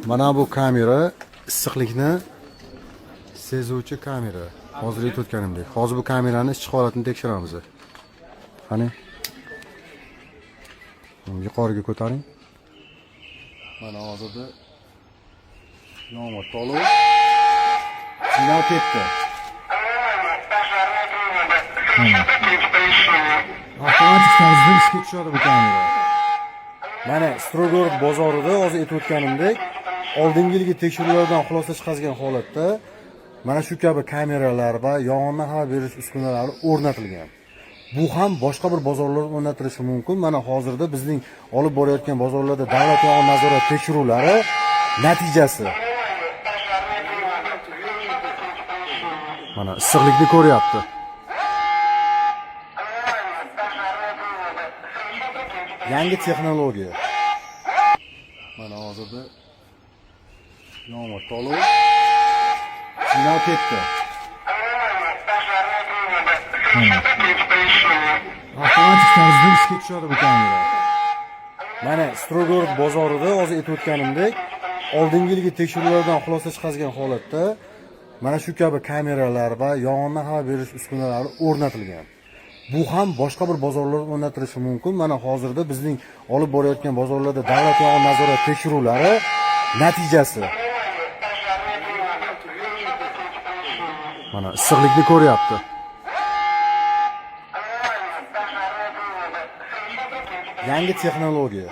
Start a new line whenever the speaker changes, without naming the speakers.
Mana bu kamera issiqlikni sezuvchi kamera. Hozir aytayotganimdek. Hozir bu kameraning ichki holatini tekshiramiz. Qani. Yuqoriga ko'taring. Mana hozirda yomg'ir tolu. Signal ketdi. Avtomatik tarzda ishga tushadi bu kamera. Mana Strogorod bozorida hozir aytayotganimdek, oldingi yilgi tekshiruvlardan xulosa chiqargan holatda mana shu kabi kameralar va yong'indan xabar berish uskunalari o'rnatilgan. Bu ham boshqa bir bozorlarda o'rnatilishi mumkin. Mana hozirda bizning olib borayotgan bozorlarda davlat yong'in nazorati tekshiruvlari natijasi. Mana issiqlikni ko'ryapti. Yangi texnologiya. Mana hozirda yomg'ir tolu. Signal ketdi. Avtomatik tarzda ishga tushadi bu kamera. Mana Strogorod bozorida hozir aytayotganimdek, oldingi yilgi tekshiruvlardan xulosa chiqargan holatda mana shu kabi kameralar va yong'indan xabar berish uskunalari o'rnatilgan. Bu ham boshqa bir bozorlarda o'rnatilishi mumkin. Mana hozirda bizning olib borayotgan bozorlarda davlat yong'in nazorati tekshiruvlari natijasi. Mana issiqlikni ko'ryapti. Yangi texnologiya.